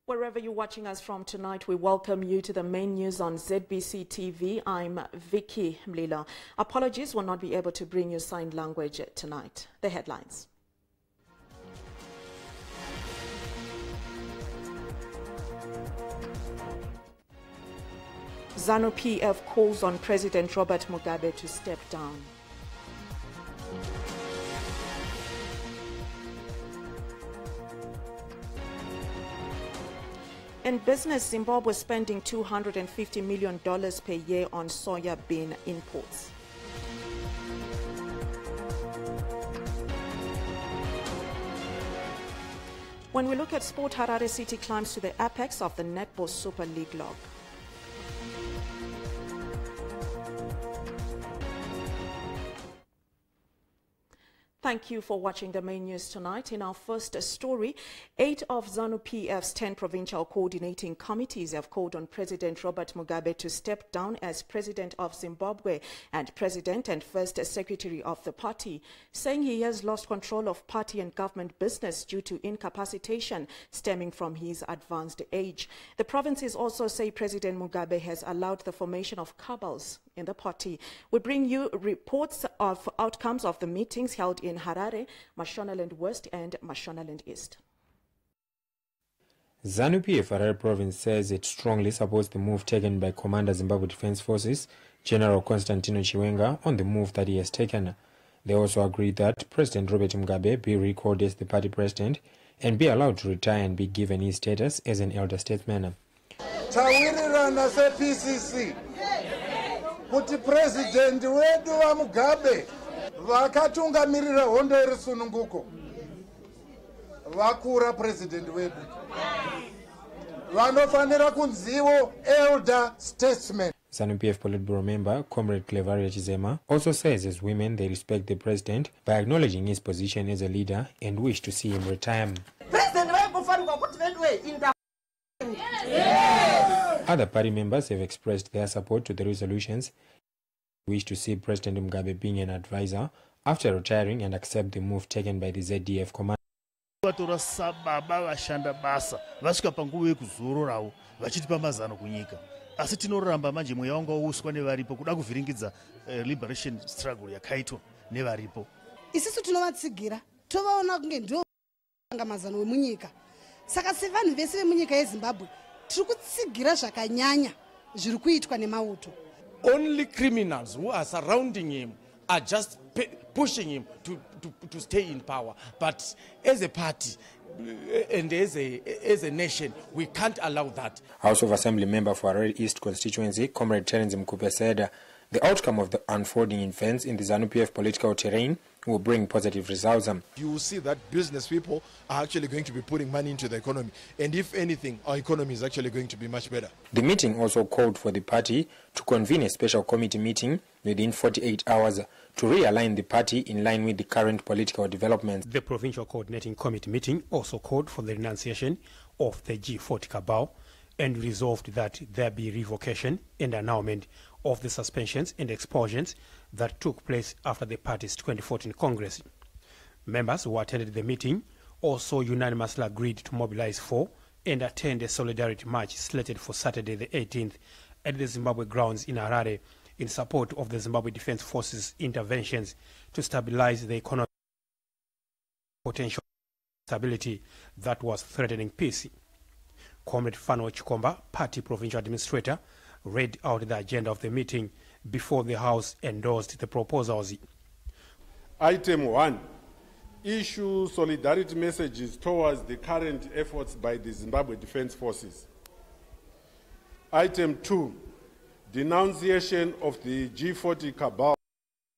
Wherever you're watching us from tonight, we welcome you to the main news on ZBC TV. I'm Vicky Mlilo. Apologies, we'll not be able to bring you signed language tonight. The headlines. ZANU PF calls on President Robert Mugabe to step down. In business, Zimbabwe spending $250 million per year on soya bean imports. When we look at sport, Harare City climbs to the apex of the Netball Super League log. Thank you for watching the main news tonight. In our first story, 8 of ZANU PF's 10 provincial coordinating committees have called on President Robert Mugabe to step down as President of Zimbabwe and President and First Secretary of the party, saying he has lost control of party and government business due to incapacitation stemming from his advanced age. The provinces also say President Mugabe has allowed the formation of cabals in the party. We bring you reports of outcomes of the meetings held in Harare, Mashonaland West and Mashonaland East. ZANU PF Harare province says it strongly supports the move taken by Commander Zimbabwe Defense Forces, General Constantino Chiwenga, on the move that he has taken. They also agreed that President Robert Mugabe be recalled as the party president and be allowed to retire and be given his status as an elder statesman. Tawirirana se PCC kuti president wedu wa Mugabe vakatungamirira hondo irisununguko vakura president wedu vanofanira kunzivo elder statesman. ZANU PF Politburo member Comrade Clevaria Chizema also says as women they respect the president by acknowledging his position as a leader and wish to see him retire. Other party members have expressed their support to the resolutions. Wish to see President Mugabe being an advisor after retiring and accept the move taken by the ZDF command. Asi tinoramba manje mweya wanga uswa nevaripo kuda kuvhiringidza liberation struggle yakaitwa nevaripo. Isisu tinovatsigira tovaona kunge ndio mazano wemunyika. Saka sevanhu vese vemunyika yeZimbabwe tiri kutsigira zvakanyanya zviri kuitwa nemauto. Only criminals who are surrounding him are just pushing him to stay in power. But as a party and as a nation, we can't allow that. House of Assembly member for Harare East constituency, Comrade Terence Mkupe, said the outcome of the unfolding events in the ZANU PF political terrain will bring positive results. You will see that business people are actually going to be putting money into the economy. And if anything, our economy is actually going to be much better. The meeting also called for the party to convene a special committee meeting within 48 hours to realign the party in line with the current political developments. The Provincial Coordinating Committee meeting also called for the renunciation of the G40 cabal and resolved that there be revocation and annulment of the suspensions and expulsions that took place after the party's 2014 Congress. Members who attended the meeting also unanimously agreed to mobilize for and attend a solidarity march slated for Saturday the 18th at the Zimbabwe grounds in Harare in support of the Zimbabwe Defense Forces interventions to stabilize the economic potential stability that was threatening peace. Comrade Fano Chikomba, party provincial administrator, read out the agenda of the meeting before the House endorsed the proposals. Item 1. Issue solidarity messages towards the current efforts by the Zimbabwe Defense Forces. Item 2. Denunciation of the G40 cabal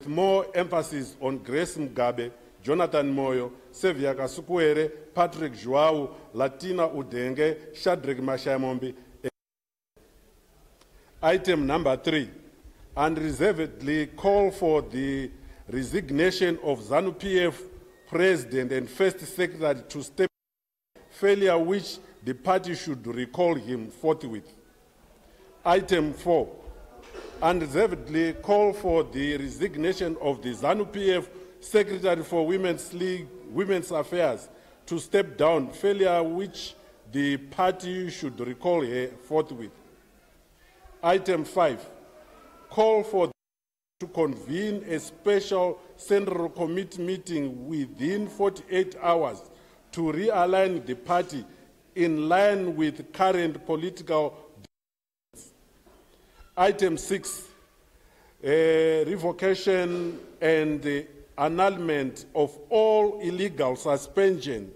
with more emphasis on Grace Mugabe, Jonathan Moyo, Sevia Kasukwere, Patrick Joao, Latina Udenge, Shadrack Mashayamombi. Item number 3, unreservedly call for the resignation of ZANU PF President and First Secretary to step down, failure which the party should recall him forthwith. Item 4, unreservedly call for the resignation of the ZANU PF Secretary for Women's Affairs to step down, failure which the party should recall her forthwith. Item 5, call for to convene a special Central Committee meeting within 48 hours to realign the party in line with current political developments. Item 6, revocation and the annulment of all illegal suspensions,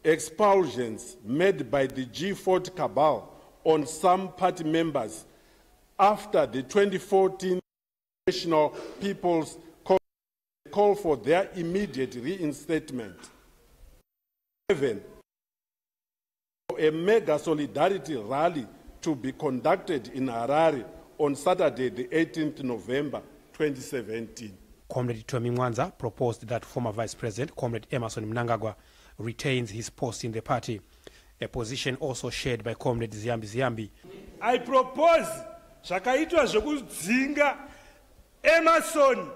expulsions made by the G40 cabal on some party members after the 2014 National People's call for their immediate reinstatement. 7, a mega solidarity rally to be conducted in Harare on Saturday, the 18th November 2017. Comrade Tommy Mwanza proposed that former Vice President Comrade Emerson Mnangagwa retains his post in the party, a position also shared by Comrade Ziyambi. I propose zvakaitwa zvekudzinga Emerson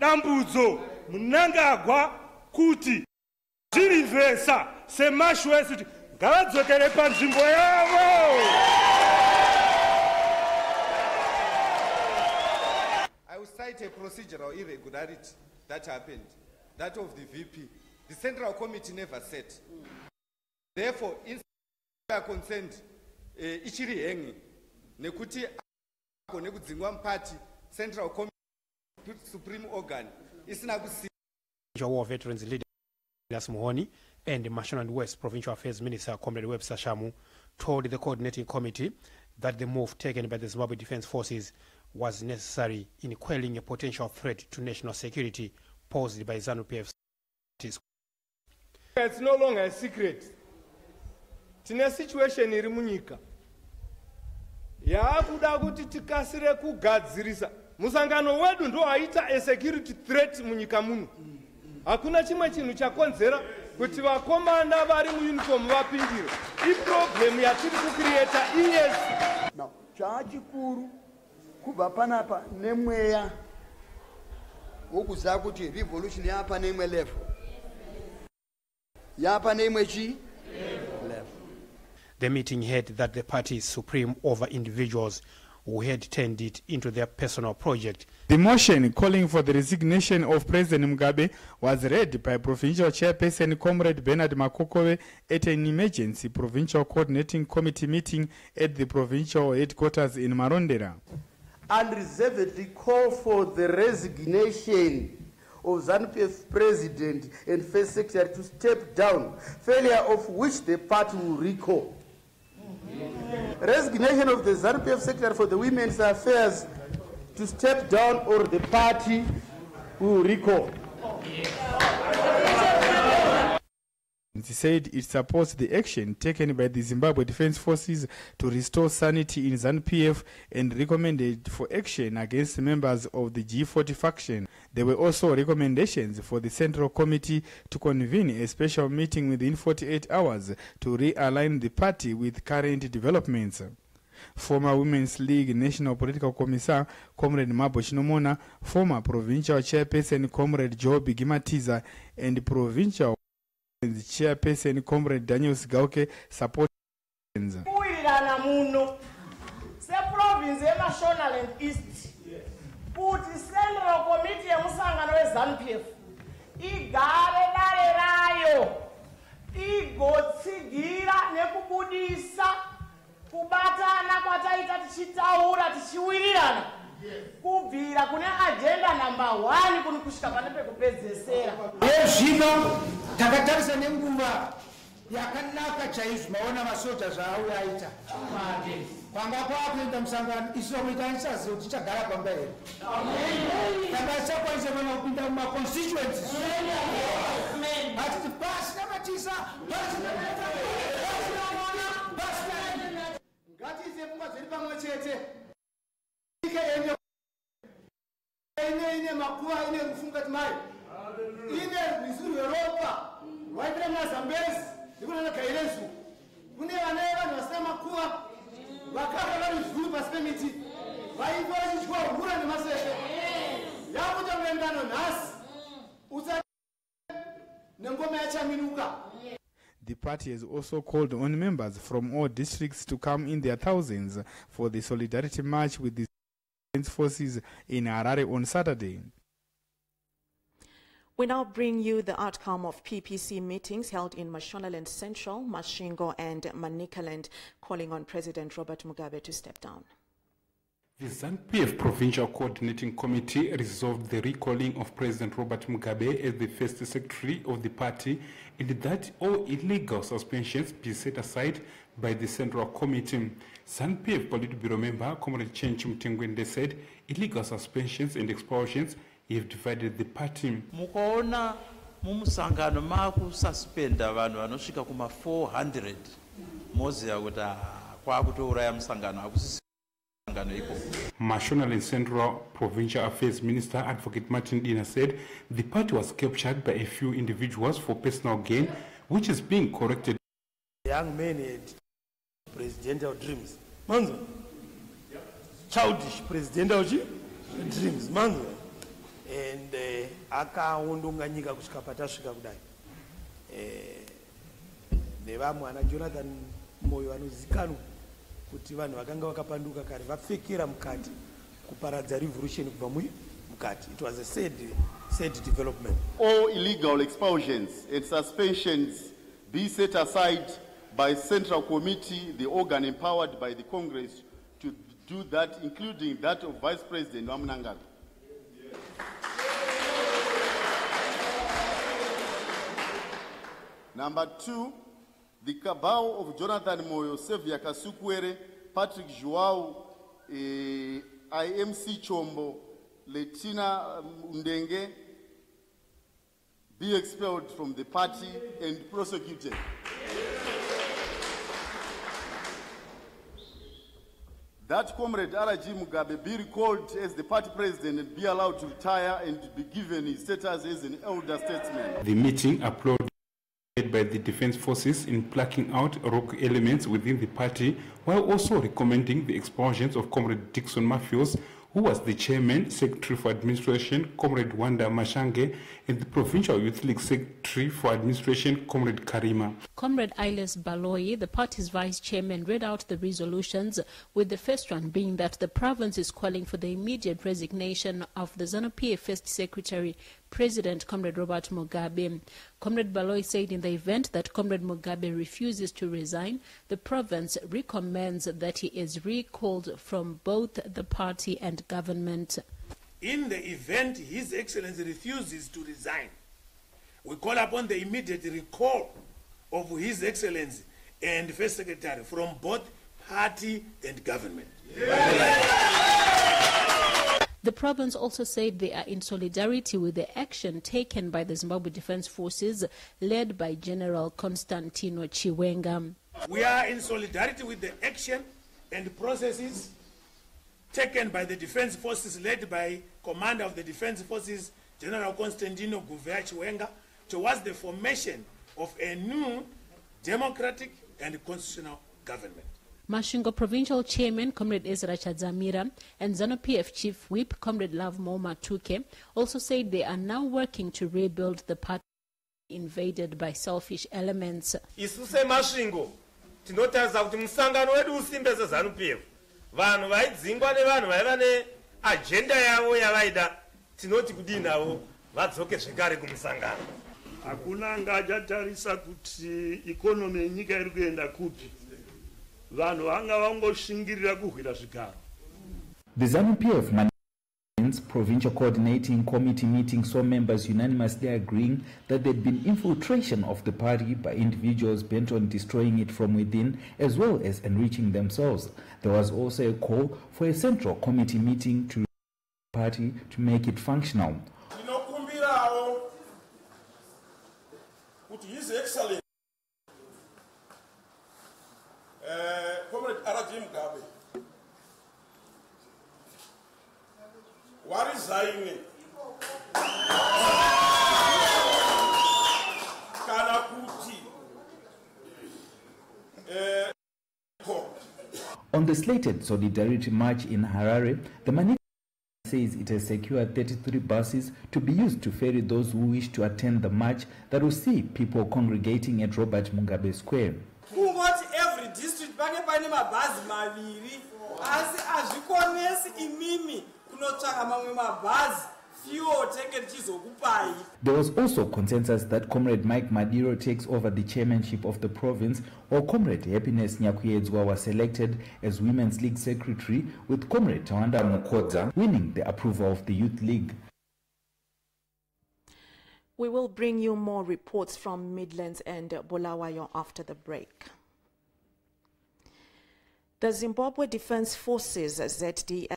Dambudzo Mnangagwa kuti zvirivesa semashwesi ngavadzokere panzvimbo yavo. I will cite a procedural irregularity that happened, that of the VP. The Central Committee never set. Therefore, in we are concerned, ichiri hengi nekuti nekudzingwa party Central Committee supreme organ isina kusi. War veterans leader Muhoni and the National West Provincial Affairs Minister Comrade Webster Shamu told the coordinating committee that the move taken by the Zimbabwe Defense Forces was necessary in quelling a potential threat to national security posed by ZANU PF. It's no longer a secret. Tina situation iri munyika yakuda kuti tikasire kugadzirisa musangano wedu ndo aita a security threat munyika muno. Hakuna chimwe chinhu chakonzera kuti vakomanda vari muuniform vapindire. Iproblem yatiri kucreata yes. Now, chachikuru kubva panapa nemweya wokuziva kuti revolution yapa neimwe level. Yapa neimwe chi level. The meeting held that the party is supreme over individuals who had turned it into their personal project. The motion calling for the resignation of President Mugabe was read by Provincial Chairperson Comrade Bernard Makokove at an emergency Provincial Coordinating Committee meeting at the provincial headquarters in Marondera. Unreservedly call for the resignation of ZANU-PF President and First Secretary to step down, failure of which the party will recall. Resignation of the ZANU-PF Secretary for the Women's Affairs to step down or the party will recall. He said it supports the action taken by the Zimbabwe Defense Forces to restore sanity in ZANU-PF and recommended for action against members of the G40 faction. There were also recommendations for the Central Committee to convene a special meeting within 48 hours to realign the party with current developments. Former Women's League National Political Commissar Comrade Mabo CHINOMONA, former Provincial Chairperson Comrade Joe MATIZA, and Provincial Chairperson Comrade Daniel SIGAUKE support. Kuwirirana muno se province yeMashonaland and East kuti Central Committee yemusangano weZANU-PF igare dare rayo igotsigira nekubudisa kubatana kwataita tichitaura tichiwirirana kubvira kune agenda number 1 kuni kusvika pane pekupedzesera. Yezvino takatarisa nenguva yakanaka chaizvo maona masoja zvaauya aita kwanga kwakuenda musangano isu vamwe taisaziva kuti tichagara pamba here takasakwanisa kana kupinda mumaconstituencies atiti pasi naMATIZA ngatiise pfungwa dziri pamwe chete ine makuva ine kufunga kuti mai ine rwizi rweropa waitira mazambezi ndikunana gairezu kune vanhu vasina makuva vakafa vari zvuru pasi pemiti vaifa vachitya hura nemasefe yakuta muendano nhasi usa nengoma yachaminuka. The party has also called on members from all districts to come in their thousands for the Solidarity March with the Defence Forces in Harare on Saturday. We now bring you the outcome of PPC meetings held in Mashonaland Central, Mashingo and Manicaland, calling on President Robert Mugabe to step down. The ZANU-PF Provincial Coordinating Committee resolved the recalling of President Robert Mugabe as the first secretary of the party and that all illegal suspensions be set aside by the Central Committee. ZANU-PF Politburo member Comrade Chenchi Mtengwende said illegal suspensions and expulsions have divided the party. Mukaona mumusangano makususpenda vanhu vanosvika kuma 400 moziva kuti kwakutouraya musangano akusisi musangano iko. Mashonaland Central Provincial Affairs Minister Advocate Martin DINHA said the party was captured by a few individuals for personal gain, which is being corrected. Young men had presidential dreams. Manzo. Childish presidential dreams. Manzo. And akaundunga nyika kusvika patasvika kudai. Nevamwe ana Jonathan Moyo vanozikanwa kuti vanhu vakanga vakapanduka kare vapfekera mukati kuparadza revolution kubva mukati. It was a sad development. All illegal expulsions and suspensions be set aside by Central Committee, the organ empowered by the Congress to do that, including that of Vice President Wamnangala. Number 2, the cabal of Jonathan Moyo, Sevia Kasukwere, Patrick Joao, IMC Chombo, Letina Ndenge be expelled from the party and prosecuted. That Comrade R.G. Mugabe be recalled as the party president and be allowed to retire and be given his status as an elder statesman. The meeting applauded by the Defence Forces in plucking out rogue elements within the party, while also recommending the expulsions of Comrade Dixon Mafios, who was the chairman, secretary for administration, Comrade Wanda Mashange, and the Provincial Youth League secretary for administration, Comrade Karima. Comrade Ailes Baloyi, the party's vice chairman, read out the resolutions, with the first one being that the province is calling for the immediate resignation of the ZANU-PF first secretary, President Comrade Robert Mugabe. Comrade Baloyi said in the event that Comrade Mugabe refuses to resign, the province recommends that he is recalled from both the party and government. In the event His Excellency refuses to resign, we call upon the immediate recall of His Excellency and First Secretary from both party and government. The province also said they are in solidarity with the action taken by the Zimbabwe Defence Forces led by General Constantino Chiwenga. We are in solidarity with the action and processes taken by the Defence Forces led by Commander of the Defence Forces, General Constantino Chiwenga, towards the formation of a new democratic and constitutional government. Mashingo Provincial Chairman Comrade Ezra Chadzamira and ZANU-PF Chief Whip Comrade Love Mo Matuke also said they are now working to rebuild the party invaded by selfish elements. Isuse Mashingo tinotaza kuti musangano wedu usimbeze ZANU-PF vanhu vaidzingwa nevanhu vaiva neagenda yavo yavaida tinoti kudinhawo vadzoke zvekare kumusangano. Hakuna angachatarisa kuti ikonomi yenyika iri kuenda kupi. The ZANU-PF Provincial Coordinating Committee meeting saw members unanimously agreeing that there had been infiltration of the party by individuals bent on destroying it from within as well as enriching themselves. There was also a call for a central committee meeting to the party to make it functional. His Excellency Comrade R.G. Mugabe warizaine kana kuti On the slated Solidarity March in Harare, the Manicaland says it has secured 33 buses to be used to ferry those who wish to attend the march that will see people congregating at Robert Mugabe Square. Every district pane mabhazi maviri asi azvikonesi imimi kunotsvaka mamwe mabhazi. There was also consensus that Comrade Mike Madiro takes over the chairmanship of the province, while Comrade Happiness Nyakuyedzwa was selected as Women's League Secretary, with Comrade Tawanda Mukodza winning the approval of the Youth League. We will bring you more reports from Midlands and Bulawayo after the break. The Zimbabwe Defence Forces, ZDF,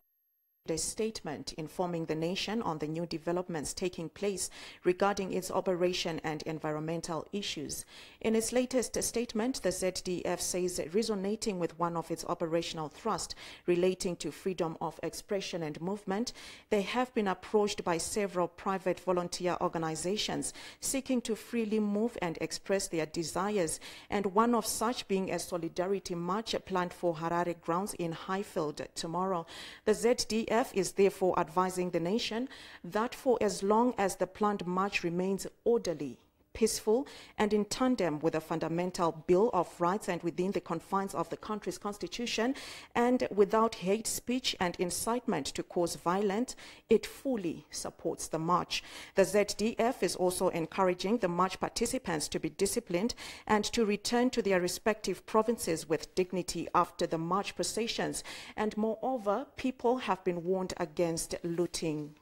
a statement informing the nation on the new developments taking place regarding its operation and environmental issues. In its latest statement, the ZDF says, resonating with one of its operational thrust relating to freedom of expression and movement, they have been approached by several private volunteer organizations seeking to freely move and express their desires, and one of such being a solidarity march planned for Harare grounds in Highfield tomorrow. The ZDF is therefore advising the nation that for as long as the planned march remains orderly, peaceful, and in tandem with the fundamental Bill of Rights and within the confines of the country's constitution, and without hate speech and incitement to cause violence, it fully supports the march. The ZDF is also encouraging the march participants to be disciplined and to return to their respective provinces with dignity after the march processions. And moreover, people have been warned against looting.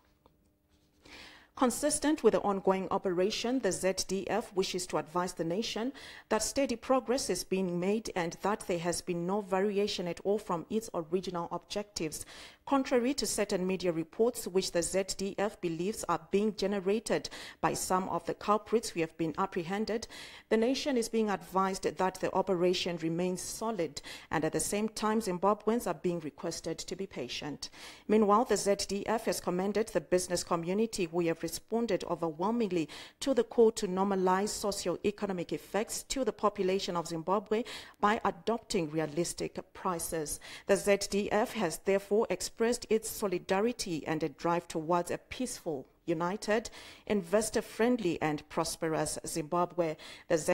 Consistent with the ongoing operation, the ZDF wishes to advise the nation that steady progress is being made and that there has been no variation at all from its original objectives. Contrary to certain media reports which the ZDF believes are being generated by some of the culprits who have been apprehended, the nation is being advised that the operation remains solid, and at the same time Zimbabweans are being requested to be patient. Meanwhile, the ZDF has commended the business community who have responded overwhelmingly to the call to normalize socio-economic effects to the population of Zimbabwe by adopting realistic prices. The ZDF has therefore expressed its solidarity and a drive towards a peaceful, united, investor-friendly and prosperous Zimbabwe. The ZDF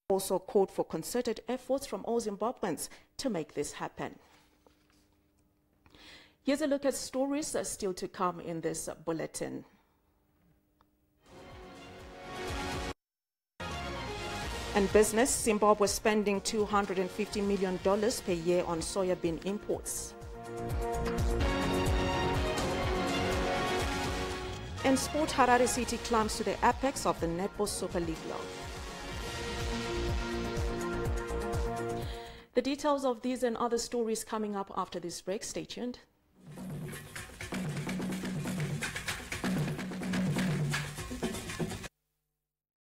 also called for concerted efforts from all Zimbabweans to make this happen. Here's a look at stories still to come in this bulletin. And business, Zimbabwe spending $250 million per year on soybean imports. In sport, Harare City climbs to the apex of the Netball Super League level. The details of these and other stories coming up after this break. Stay tuned.